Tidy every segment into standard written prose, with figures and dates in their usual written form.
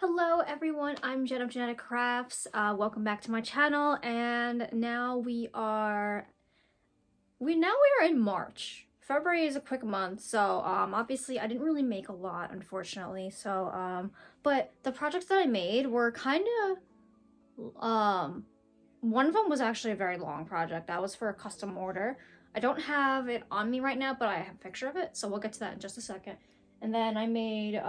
Hello everyone, I'm Jen of Genetic Crafts. Welcome back to my channel, and now we are in March. February is a quick month, so obviously I didn't really make a lot, unfortunately. So but the projects that I made were kind of one of them was actually a very long project. That was for a custom order. I don't have it on me right now, but I have a picture of it, so we'll get to that in just a second. And then I made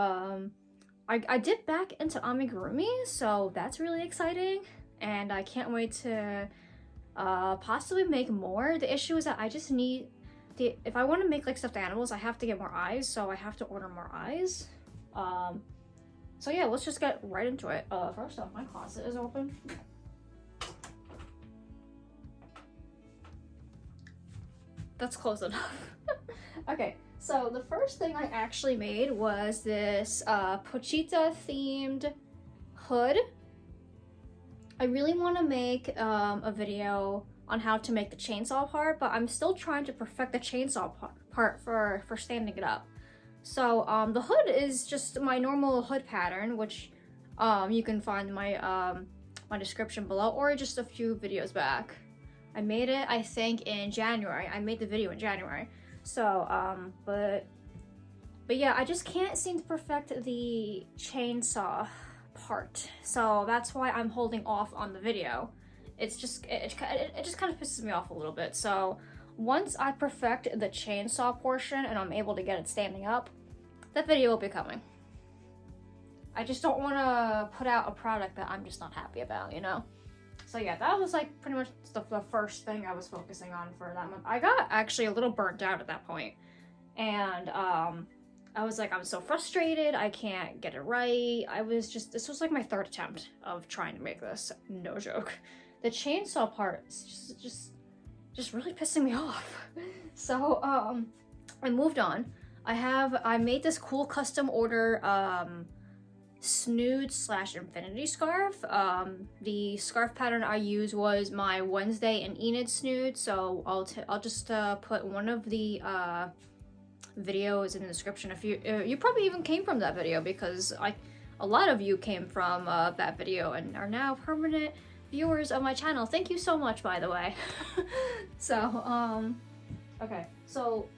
I dipped back into amigurumi, so that's really exciting, and I can't wait to possibly make more. The issue is that I just need if I want to make like stuffed animals, I have to get more eyes, so I have to order more eyes. So yeah, let's just get right into it. First off, my closet is open. That's close enough. Okay, so the first thing I actually made was this Pochita themed hood. I really want to make a video on how to make the chainsaw part, but I'm still trying to perfect the chainsaw part for standing it up. So the hood is just my normal hood pattern, which you can find in my my description below, or just a few videos back. I made it, I think, in January. I made the video in January. So, but yeah, I just can't seem to perfect the chainsaw part. So that's why I'm holding off on the video. It's just, it just kind of pisses me off a little bit. So once I perfect the chainsaw portion and I'm able to get it standing up, that video will be coming. I just don't want to put out a product that I'm just not happy about, you know? So yeah, that was like pretty much the first thing I was focusing on for that month. I got actually a little burnt out at that point, and I was like, I'm so frustrated, I can't get it right. This was like my third attempt of trying to make this, no joke. The chainsaw part is just really pissing me off. So I moved on. I made this cool custom order snood / infinity scarf. The scarf pattern I used was my Wednesday and Enid snood, so I'll just put one of the videos in the description. If you probably even came from that video, because a lot of you came from that video and are now permanent viewers of my channel. Thank you so much, by the way. So okay, so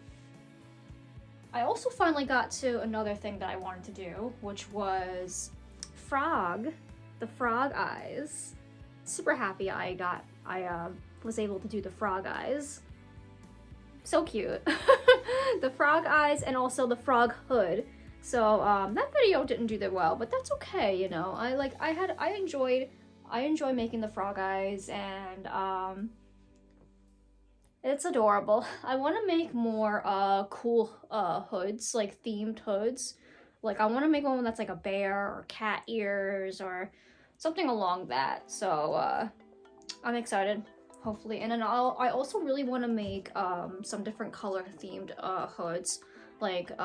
I also finally got to another thing that I wanted to do, which was the frog eyes. Super happy I was able to do the frog eyes. So cute. The frog eyes and also the frog hood. So that video didn't do that well, but that's okay, you know. I enjoy making the frog eyes, and it's adorable. I want to make more cool hoods, like themed hoods. Like I want to make one that's like a bear or cat ears or something along that. So I'm excited, hopefully. And then I also really want to make some different color themed hoods, like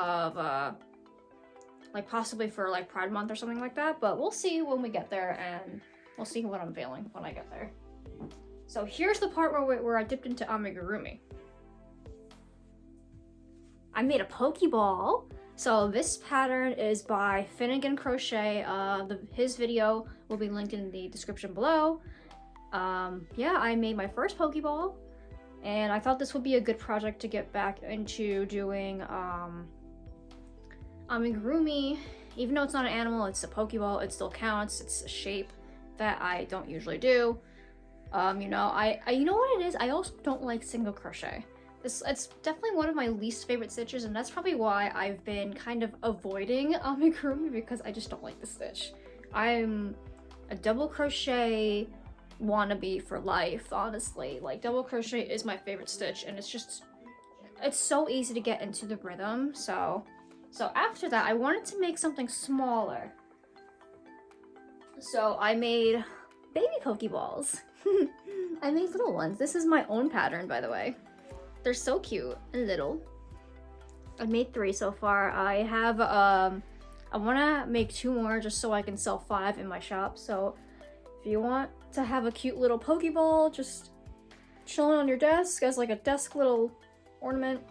possibly for like Pride Month or something like that. But we'll see when we get there, and we'll see what I'm feeling when I get there. So here's the part where I dipped into amigurumi. I made a Pokeball. So this pattern is by Finnegan Crochet. His video will be linked in the description below. Yeah, I made my first Pokeball, and I thought this would be a good project to get back into doing amigurumi. Even though it's not an animal, it's a Pokeball, it still counts. It's a shape that I don't usually do. You know, you know what it is? I also don't like single crochet. It's definitely one of my least favorite stitches, and that's probably why I've been kind of avoiding amigurumi, because I just don't like the stitch. I'm a double crochet wannabe for life, honestly. Like, double crochet is my favorite stitch, and it's so easy to get into the rhythm. So after that, I wanted to make something smaller. So I made baby Pokeballs. I made little ones. This is my own pattern, by the way. They're so cute and little. I made 3 so far. I have I want to make 2 more just so I can sell 5 in my shop. So if you want to have a cute little Pokeball just chilling on your desk as like a desk little ornament,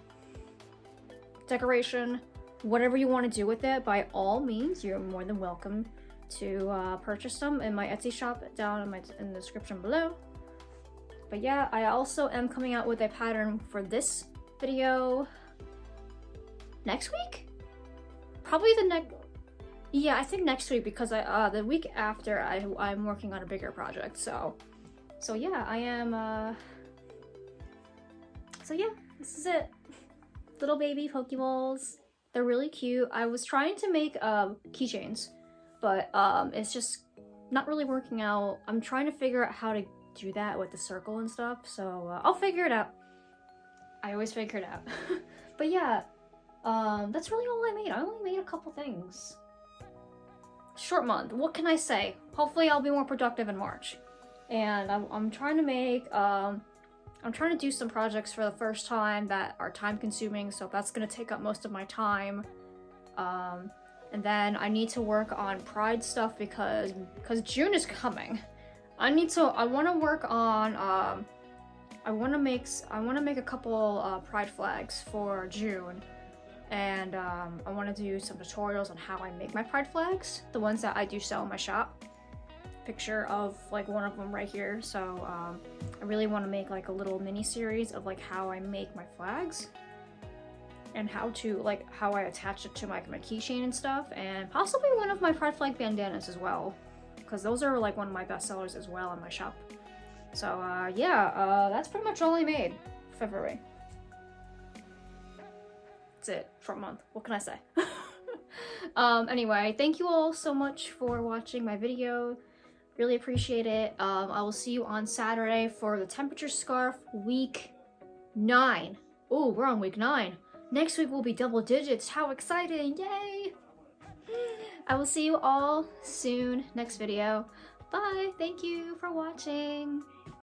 decoration, whatever you want to do with it, by all means, you're more than welcome to purchase them in my Etsy shop down in the description below. But yeah, I also am coming out with a pattern for this video next week? Probably the next, yeah, I think next week, because the week after I'm working on a bigger project. So yeah, I am, so yeah, this is it. Little baby Pokeballs. They're really cute. I was trying to make keychains, but it's just not really working out. I'm trying to figure out how to do that with the circle and stuff, so I'll figure it out. I always figure it out. But yeah, that's really all I made. I only made a couple things. Short month, what can I say? Hopefully I'll be more productive in March. And I'm trying to make, I'm trying to do some projects for the first time that are time consuming, so that's gonna take up most of my time. And then I need to work on Pride stuff because June is coming. I want to work on, I want to make a couple Pride flags for June. And I want to do some tutorials on how I make my Pride flags, the ones that I do sell in my shop. Picture of like one of them right here. So I really want to make like a little mini series of like how I make my flags and how I attach it to my keychain and stuff, and possibly one of my Pride flag bandanas as well, because those are like one of my best sellers as well in my shop. So yeah, that's pretty much all I made February. That's it, short month. What can I say? Anyway, thank you all so much for watching my video. Really appreciate it. I will see you on Saturday for the temperature scarf week 9. Oh, we're on week 9. Next week will be double digits. How exciting! Yay! I will see you all soon. Next video. Bye. Thank you for watching.